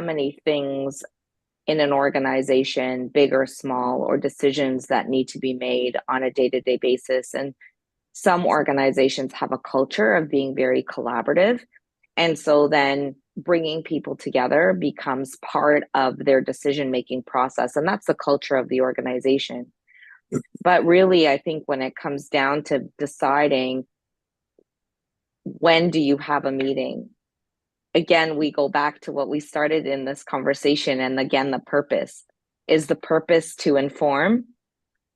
many things in an organization, big or small, or decisions that need to be made on a day-to-day basis. And some organizations have a culture of being very collaborative. And so then bringing people together becomes part of their decision-making process. And that's the culture of the organization. But really, I think when it comes down to deciding when do you have a meeting, again, we go back to what we started in this conversation. And again, the purpose is the purpose to inform,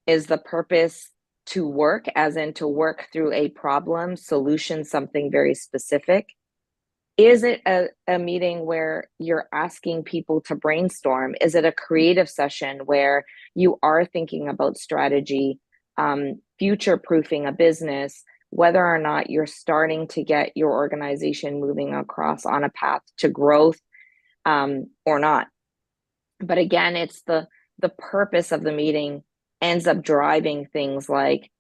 is the purpose to work, as in to work through a problem, solution, something very specific. Is it a meeting where you're asking people to brainstorm? Is it a creative session where you are thinking about strategy, future proofing a business, whether or not you're starting to get your organization moving across on a path to growth, or not? But again, it's the purpose of the meeting ends up driving things like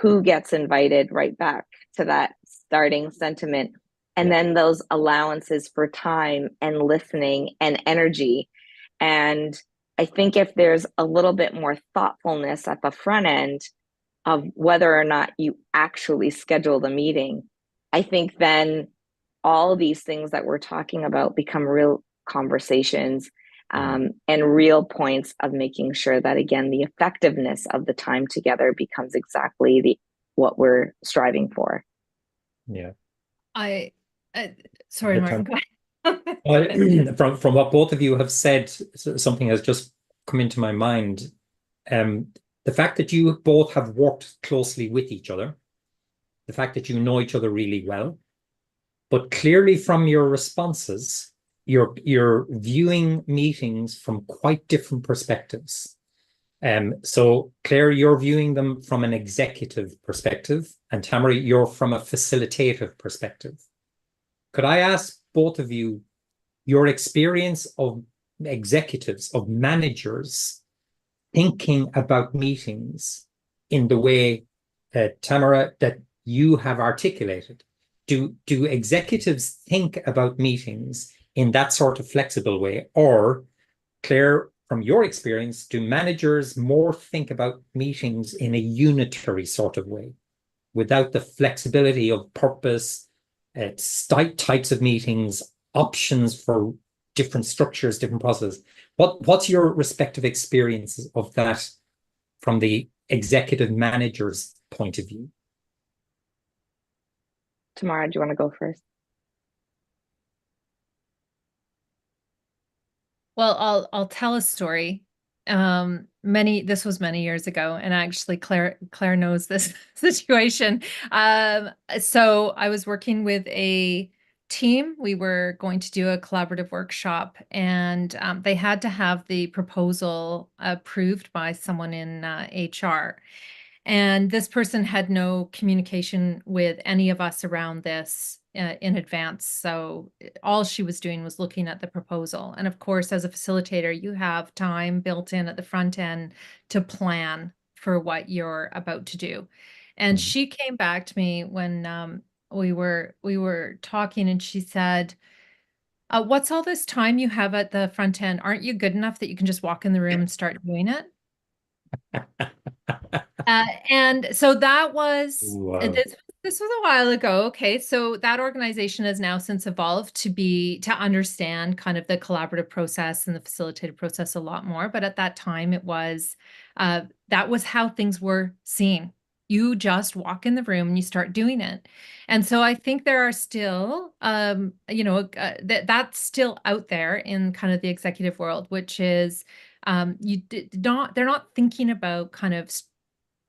who gets invited, right back to that starting sentiment. And then those allowances for time and listening and energy. And I think if there's a little bit more thoughtfulness at the front end of whether or not you actually schedule the meeting, I think then all these things that we're talking about become real conversations, and real points of making sure that, again, the effectiveness of the time together becomes exactly what we're striving for. Yeah. Sorry, Martin. Go ahead. From what both of you have said, something has just come into my mind. The fact that you both have worked closely with each other, the fact that you know each other really well, but clearly from your responses, you're viewing meetings from quite different perspectives. So Claire, you're viewing them from an executive perspective, and Tamara, you're from a facilitative perspective. Could I ask both of you your experience of executives, of managers thinking about meetings in the way, Tamara, that you have articulated? Do executives think about meetings in that sort of flexible way? Or, Claire, from your experience, do managers more think about meetings in a unitary sort of way, without the flexibility of purpose, types of meetings, options for different structures, different processes? What's your respective experiences of that from the executive manager's point of view? Tamara, do you want to go first? Well, I'll tell a story. This was many years ago, and actually Claire knows this situation. So I was working with a team. We were going to do a collaborative workshop, and they had to have the proposal approved by someone in HR. And this person had no communication with any of us around this in advance. So all she was doing was looking at the proposal. And of course, as a facilitator, you have time built in at the front end to plan for what you're about to do. And she came back to me when we were talking, and she said, what's all this time you have at the front end? Aren't you good enough that you can just walk in the room and start doing it? And so that was, this was a while ago. Okay. So that organization has now since evolved to understand kind of the collaborative process and the facilitated process a lot more. But at that time it was, that was how things were seen. You just walk in the room and you start doing it. And so I think there are still, that's still out there in kind of the executive world, which is, they're not thinking about kind of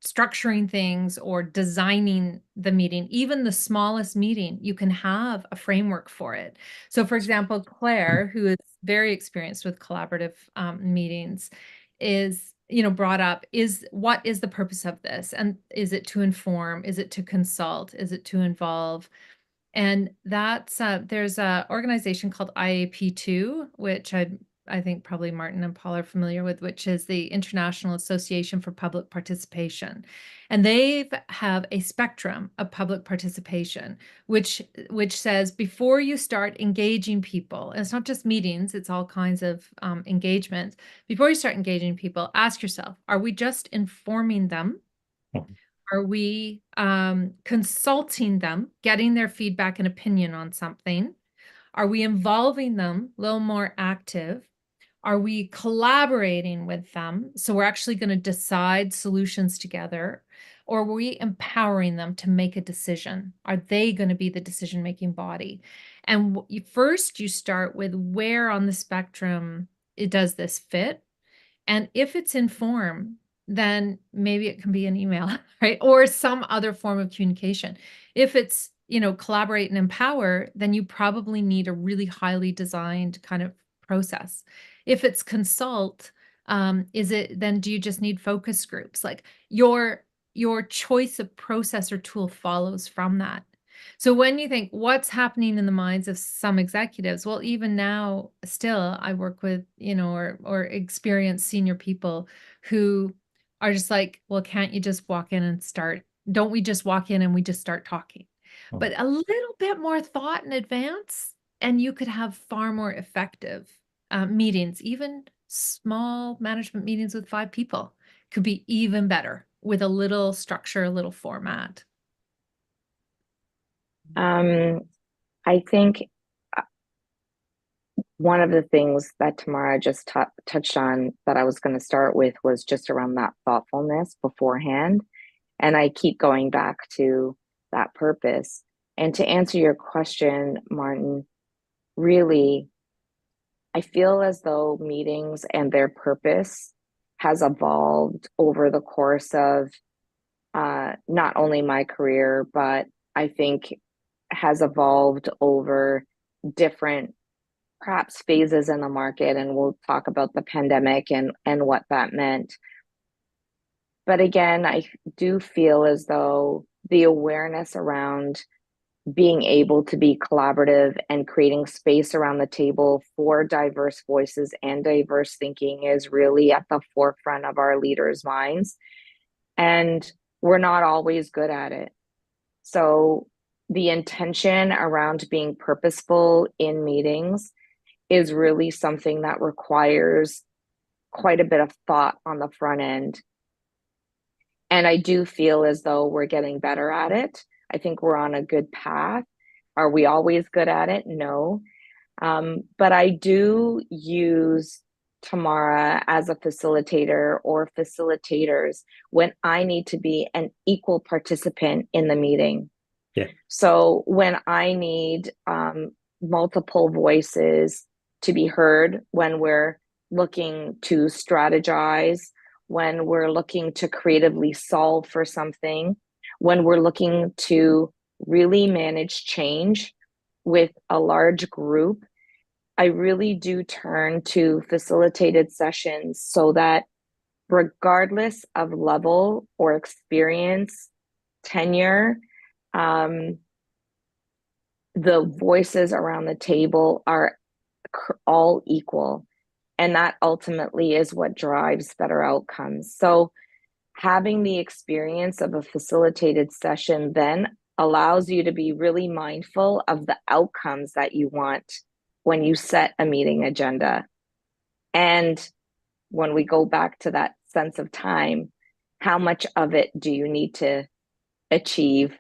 structuring things or designing the meeting. Even the smallest meeting, you can have a framework for it. So for example, Claire, who is very experienced with collaborative meetings, is brought up, what is the purpose of this? And is it to inform? Is it to consult? Is it to involve? And that's there's an organization called IAP2, which I think probably Martin and Paul are familiar with, which is the International Association for Public Participation. And they have a spectrum of public participation, which says before you start engaging people, and it's not just meetings, it's all kinds of engagements. Before you start engaging people, ask yourself, are we just informing them? Are we consulting them, getting their feedback and opinion on something? Are we involving them, a little more active? Are we collaborating with them? So we're actually going to decide solutions together, or are we empowering them to make a decision? Are they going to be the decision-making body? And first you start with where on the spectrum does this fit? And if it's informed, then maybe it can be an email, right? Or some other form of communication. If it's, collaborate and empower, then you probably need a really highly designed kind of process. If it's consult, then do you just need focus groups? Like your choice of process or tool follows from that. So when you think what's happening in the minds of some executives, well, even now, still, I work with, or experienced senior people who are just like, well, can't you just walk in and don't we just walk in and we just start talking? But a little bit more thought in advance, and you could have far more effective meetings. Even small management meetings with 5 people could be even better with a little structure, a little format. I think one of the things that Tamara just touched on that I was going to start with was just around that thoughtfulness beforehand. And I keep going back to that purpose. And to answer your question, Martin, really, I feel as though meetings and their purpose has evolved over the course of not only my career, but I think has evolved over different perhaps phases in the market. And we'll talk about the pandemic and what that meant. But again, I do feel as though the awareness around being able to be collaborative and creating space around the table for diverse voices and diverse thinking is really at the forefront of our leaders' minds. And we're not always good at it. So the intention around being purposeful in meetings is really something that requires quite a bit of thought on the front end. And I do feel as though we're getting better at it. I think we're on a good path. Are we always good at it? No. But I do use Tamara as a facilitator or facilitators when I need to be an equal participant in the meeting. Yeah. So when I need multiple voices to be heard, when we're looking to strategize, when we're looking to creatively solve for something, when we're looking to really manage change with a large group, I really do turn to facilitated sessions so that regardless of level or experience, tenure, the voices around the table are all equal. And that ultimately is what drives better outcomes. So having the experience of a facilitated session then allows you to be really mindful of the outcomes that you want when you set a meeting agenda. And when we go back to that sense of time, how much of it do you need to achieve,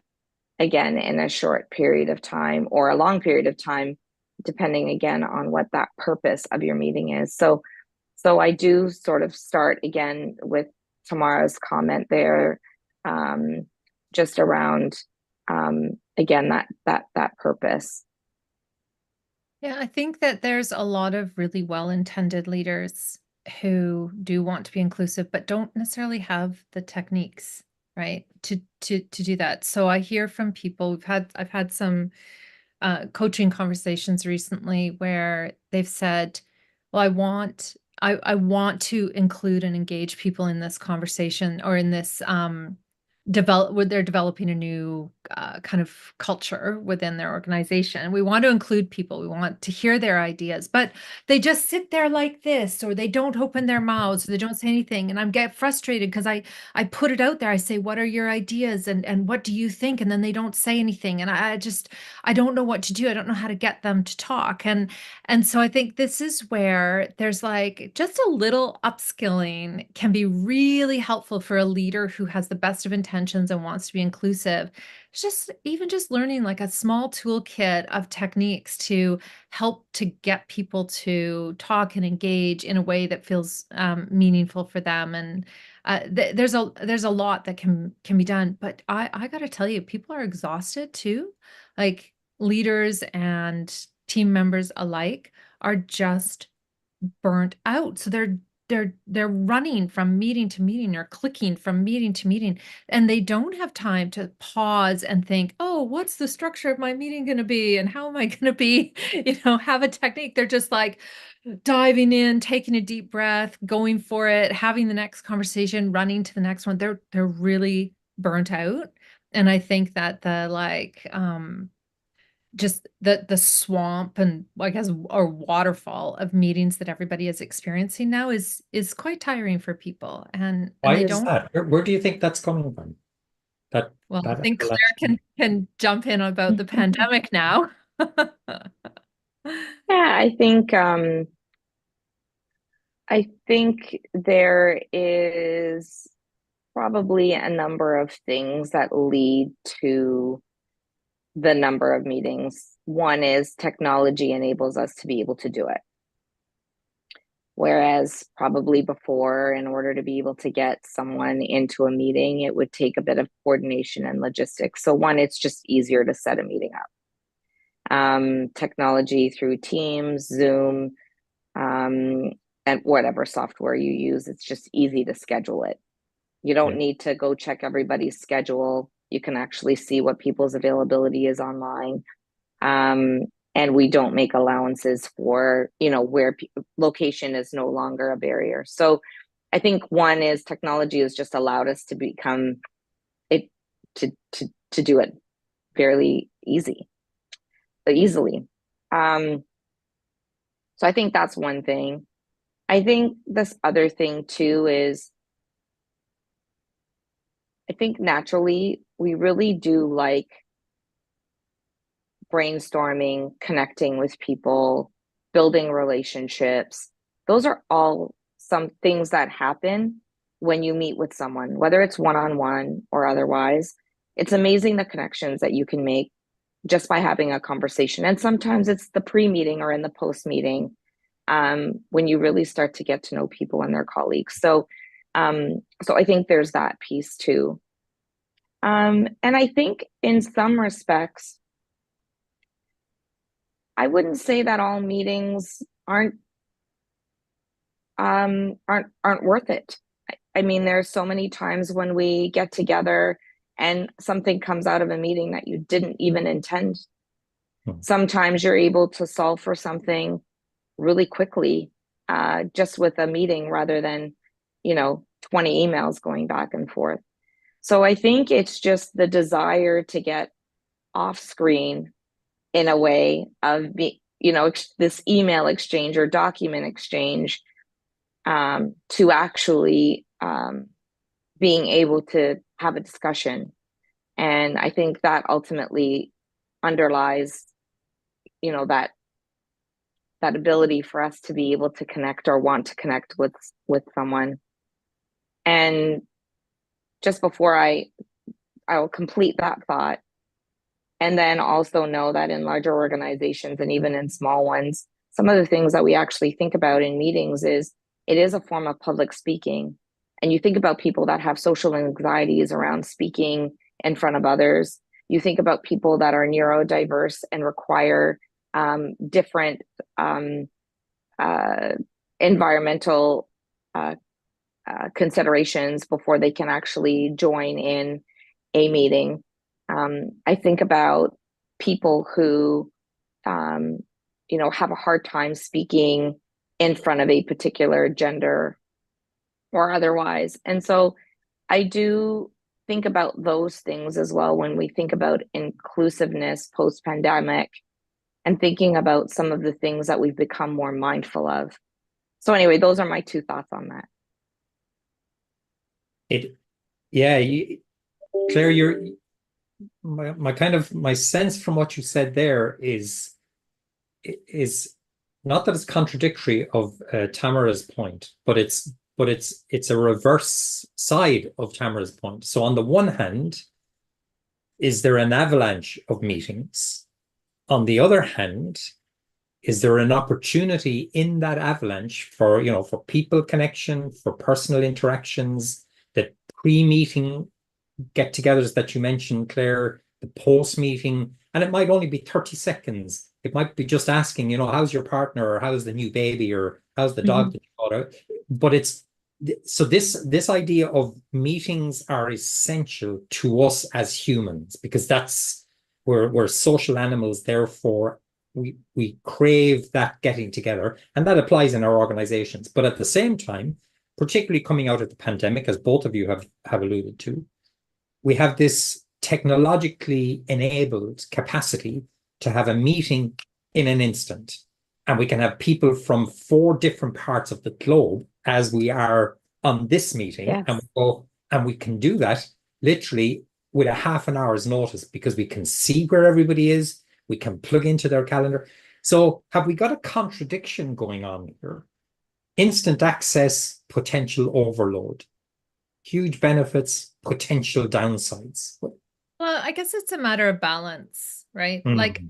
again, in a short period of time or a long period of time, depending again on what that purpose of your meeting is. So I do sort of start again with Tamara's comment there, just around again that purpose. Yeah, I think that there's a lot of really well-intended leaders who do want to be inclusive, but don't necessarily have the techniques, right, to do that. So I hear from people, I've had some coaching conversations recently where they've said, well, I want to include and engage people in this conversation or in this where they're developing a new kind of culture within their organization. We want to include people. We want to hear their ideas, but they just sit there like this, or they don't open their mouths, or they don't say anything. And I'm get frustrated because I put it out there. I say, what are your ideas? And what do you think? And then they don't say anything. And I don't know what to do. I don't know how to get them to talk. And so I think this is where there's like just a little upskilling can be really helpful for a leader who has the best of intentions and wants to be inclusive. It's just even just learning like a small toolkit of techniques to help to get people to talk and engage in a way that feels meaningful for them. And there's a lot that can be done. But I got to tell you, people are exhausted too. Like leaders and team members alike are just burnt out. So they're running from meeting to meeting or clicking from meeting to meeting, and they don't have time to pause and think, oh, what's the structure of my meeting going to be? And how am I going to be, have a technique? They're just like diving in, taking a deep breath, going for it, having the next conversation, running to the next one. They're really burnt out. And I think that just the swamp and I guess or waterfall of meetings that everybody is experiencing now is quite tiring for people. And Why they is don't. that? Where do you think that's coming from? Well, I That think Claire election? can jump in about the pandemic now. Yeah, I think there is probably a number of things that lead to the number of meetings. One is technology enables us to be able to do it. Whereas probably before, in order to be able to get someone into a meeting, it would take a bit of coordination and logistics. So one, it's just easier to set a meeting up. Technology through Teams, Zoom, and whatever software you use, it's just easy to schedule it. You don't need to go check everybody's schedule. You can actually see what people's availability is online. And we don't make allowances for, where location is no longer a barrier. So I think one is technology has just allowed us to become it to do it fairly easily. So I think that's one thing. I think this other thing too is I think naturally we really do like brainstorming, connecting with people, building relationships. Those are all some things that happen when you meet with someone, whether it's one-on-one or otherwise. It's amazing the connections that you can make just by having a conversation. And sometimes it's the pre-meeting or in the post-meeting when you really start to get to know people and their colleagues. So I think there's that piece too. And I think in some respects, I wouldn't say that all meetings aren't worth it. I mean, there's so many times when we get together and something comes out of a meeting that you didn't even intend. Sometimes you're able to solve for something really quickly, just with a meeting rather than, 20 emails going back and forth. So I think it's just the desire to get off screen in a way of this email exchange or document exchange to actually being able to have a discussion. And I think that ultimately underlies, that ability for us to be able to connect or want to connect with someone. And just before I will complete that thought, and then also know that in larger organizations and even in small ones, some of the things that we actually think about in meetings is it is a form of public speaking. And you think about people that have social anxieties around speaking in front of others. You think about people that are neurodiverse and require different environmental considerations before they can actually join in a meeting. I think about people who, have a hard time speaking in front of a particular gender or otherwise. And so I do think about those things as well when we think about inclusiveness post-pandemic and thinking about some of the things that we've become more mindful of. So anyway, those are my two thoughts on that. Claire, my sense from what you said there is not that it's contradictory of Tamara's point, but it's a reverse side of Tamara's point. So on the one hand, is there an avalanche of meetings? On the other hand, is there an opportunity in that avalanche for, for people connection, for personal interactions, the pre-meeting get-togethers that you mentioned, Claire, the post-meeting, and it might only be 30 seconds. It might be just asking, how's your partner, or how's the new baby, or how's the dog that you bought out? But so this idea of meetings are essential to us as humans, because we're social animals. Therefore, we crave that getting together, and that applies in our organizations. But at the same time, particularly coming out of the pandemic, as both of you have alluded to, we have this technologically enabled capacity to have a meeting in an instant. And we can have people from 4 different parts of the globe, as we are on this meeting. Yes. And we can do that literally with a half an hour's notice, because we can see where everybody is. We can plug into their calendar. So have we got a contradiction going on here? Instant access, potential overload. Huge benefits, potential downsides. Well, I guess it's a matter of balance, right? Like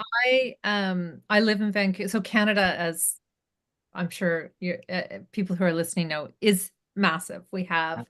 I live in Vancouver, so Canada, as I'm sure people who are listening know, is massive. We have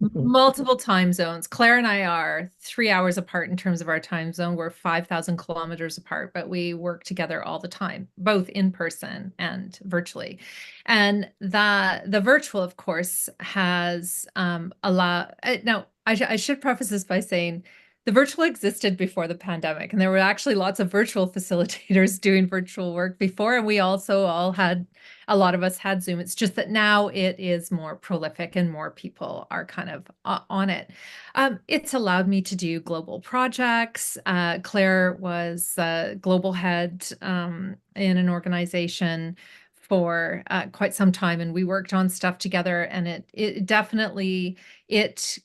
multiple time zones. Claire and I are 3 hours apart in terms of our time zone. We're 5,000 kilometers apart, but we work together all the time, both in person and virtually. And the virtual, of course, has now, I should preface this by saying the virtual existed before the pandemic, and there were actually lots of virtual facilitators doing virtual work before, and we also a lot of us had Zoom. It's just that now it is more prolific and more people are kind of on it. It's allowed me to do global projects. Claire was global head in an organization for quite some time, and we worked on stuff together, and it definitely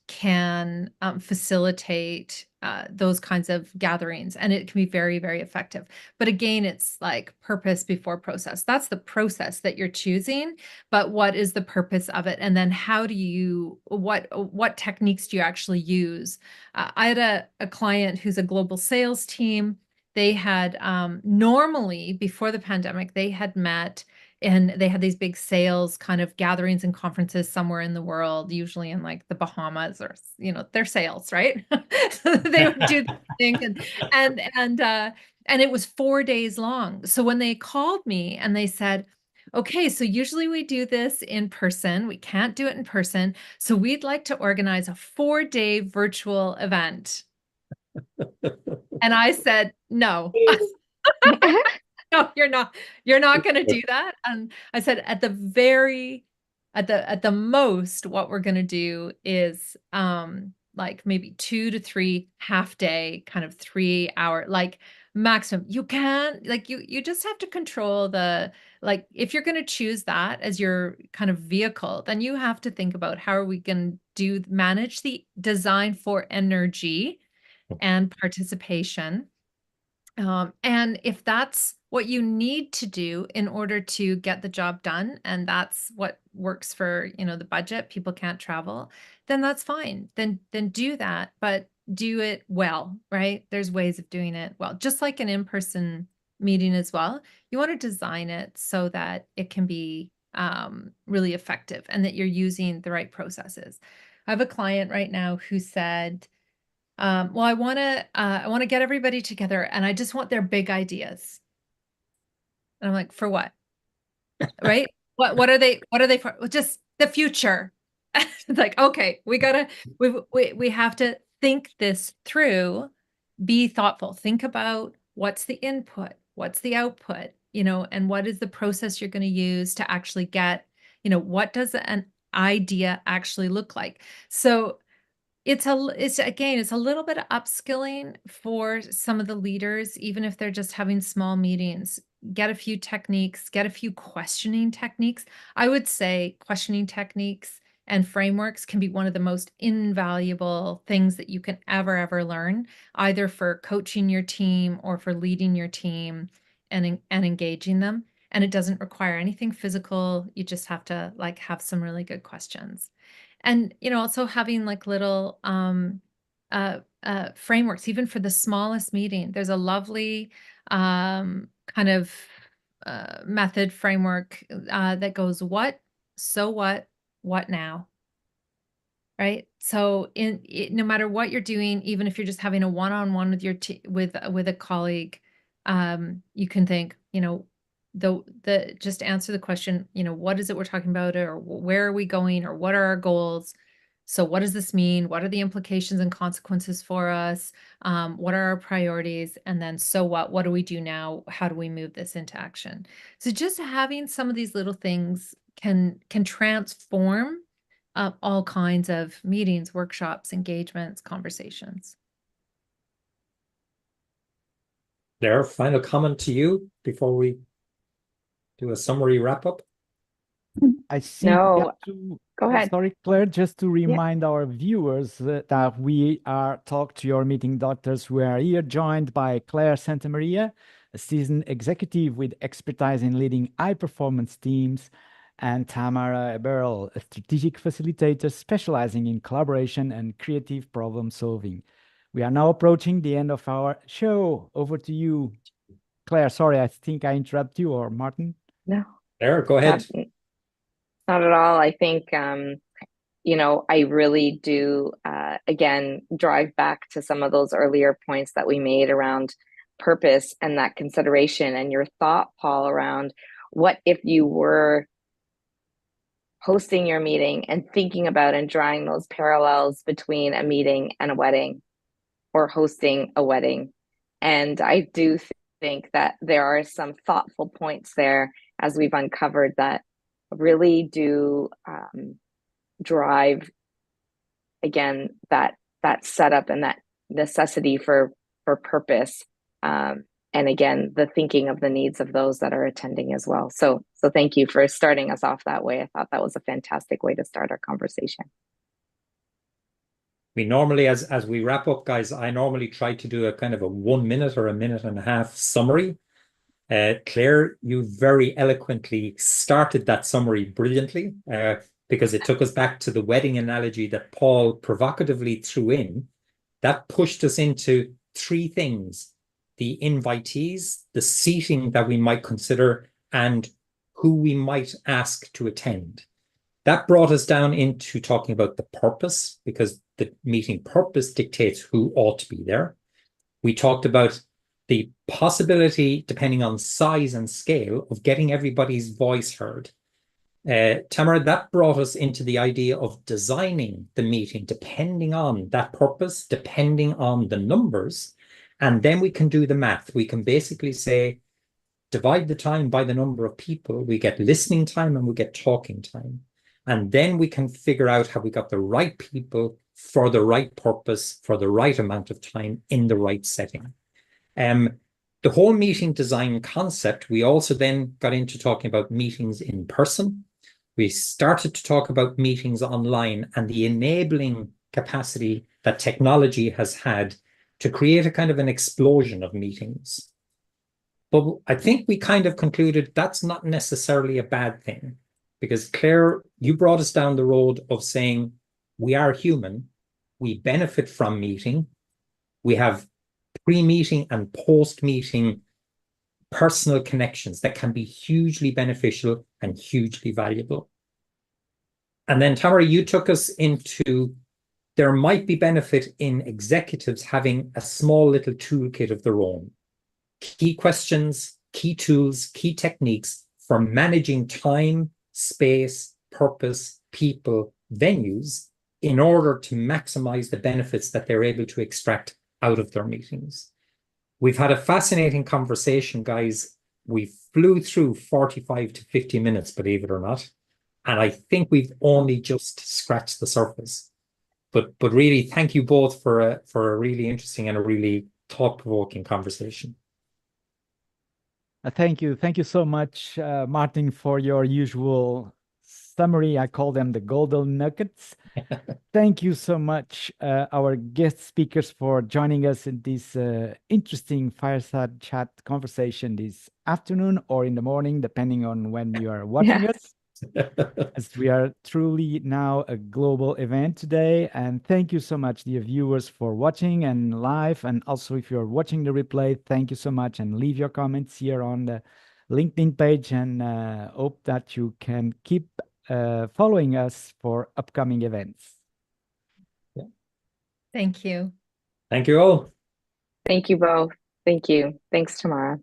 can facilitate those kinds of gatherings, and it can be very, very effective. But again, it's like purpose before process. That's the process that you're choosing, but what is the purpose of it? And then how do you, what techniques do you actually use? I had a client who's a global sales team. They had normally, before the pandemic, they had met and they had these big sales kind of gatherings and conferences somewhere in the world, usually in like the Bahamas, or, their sales, right? So they would do the thing, and it was 4 days long. So when they called me and they said, okay, so usually we do this in person. We can't do it in person. So we'd like to organize a 4-day virtual event. And I said, no. No, you're not going to do that. And I said, at the most, what we're going to do is like maybe 2 to 3 half-day, kind of 3-hour, like maximum. You can't, like, you just have to control like, if you're going to choose that as your kind of vehicle, then you have to think about how are we going to manage the design for energy and participation. And if that's what you need to do in order to get the job done, and that's what works for, the budget, people can't travel, then that's fine. Then do that, but do it well, right? There's ways of doing it well, just like an in-person meeting as well. You want to design it so that it can be really effective and that you're using the right processes. I have a client right now who said, well, I want to get everybody together, and I just want their big ideas. And I'm like, for what? Right? What are they for? Well, just the future. It's like, okay, we have to think this through, be thoughtful, think about what's the input, what's the output, and what is the process you're going to use to actually get, what does an idea actually look like? So it's a little bit of upskilling for some of the leaders, even if they're just having small meetings. Get a few techniques, get a few questioning techniques. I would say questioning techniques and frameworks can be one of the most invaluable things that you can ever learn, either for coaching your team or for leading your team and engaging them. And it doesn't require anything physical. You just have to like have some really good questions. And, also having like little frameworks, even for the smallest meeting. There's a lovely kind of method framework that goes what, so what now? Right. So no matter what you're doing, even if you're just having a one-on-one with your with a colleague, you can think, the just answer the question, what is it we're talking about, or where are we going, or what are our goals? So what does this mean? What are the implications and consequences for us? What are our priorities? And then so what do we do now? How do we move this into action? So just having some of these little things can transform all kinds of meetings, workshops, engagements, conversations. Claire, final comment to you before we do a summary wrap up? I think No, go ahead. Sorry, Claire, just to remind our viewers that we are Talk to Your Meeting Doctors. We are here joined by Claire Santamaria, a seasoned executive with expertise in leading high-performance teams, and Tamara Eberle, a strategic facilitator specializing in collaboration and creative problem solving. We are now approaching the end of our show. Over to you, Claire. Sorry, I think I interrupt you, or Martin. No. Claire, go ahead. Not at all. I think, I really do, again, drive back to some of those earlier points that we made around purpose and that consideration, and your thought, Paul, around what if you were hosting your meeting and thinking about and drawing those parallels between a meeting and a wedding, or hosting a wedding. And I do think that there are some thoughtful points there, as we've uncovered, that really do drive, again, that setup and that necessity for purpose, and again, the thinking of the needs of those that are attending as well. So thank you for starting us off that way. I thought that was a fantastic way to start our conversation. We normally, as we wrap up, guys, I normally try to do a kind of a 1 minute or a minute and a half summary. Claire, you very eloquently started that summary brilliantly, because it took us back to the wedding analogy that Paul provocatively threw in. That pushed us into three things: the invitees, the seating that we might consider, and who we might ask to attend. That brought us down into talking about the purpose, because the meeting purpose dictates who ought to be there. We talked about the possibility, depending on size and scale, of getting everybody's voice heard. Tamara, that brought us into the idea of designing the meeting depending on that purpose, depending on the numbers, and then we can do the math. We can basically say, divide the time by the number of people, we get listening time and we get talking time. And then we can figure out how we got the right people for the right purpose, for the right amount of time in the right setting. The whole meeting design concept, we also then got into talking about meetings in person. We started to talk about meetings online and the enabling capacity that technology has had to create a kind of an explosion of meetings. But I think we kind of concluded that's not necessarily a bad thing, because Claire, you brought us down the road of saying we are human, we benefit from meeting, we have pre-meeting and post-meeting personal connections that can be hugely beneficial and hugely valuable. And then Tamara, you took us into there might be benefit in executives having a small little toolkit of their own. Key questions, key tools, key techniques for managing time, space, purpose, people, venues, in order to maximize the benefits that they're able to extract out of their meetings. We've had a fascinating conversation, guys. We flew through 45 to 50 minutes, believe it or not. And I think we've only just scratched the surface. but really, thank you both for a really interesting and a really thought-provoking conversation. Thank you. Thank you so much, Martin, for your usual summary. I call them the golden nuggets. Thank you so much, our guest speakers, for joining us in this interesting fireside chat conversation this afternoon or in the morning, depending on when you are watching us. As we are truly now a global event today. And thank you so much, dear viewers, for watching and live. And also, if you're watching the replay, thank you so much. And leave your comments here on the LinkedIn page. And hope that you can keep following us for upcoming events. Thank you. Thank you all. Thank you both. Thank you. Thanks, Tamara.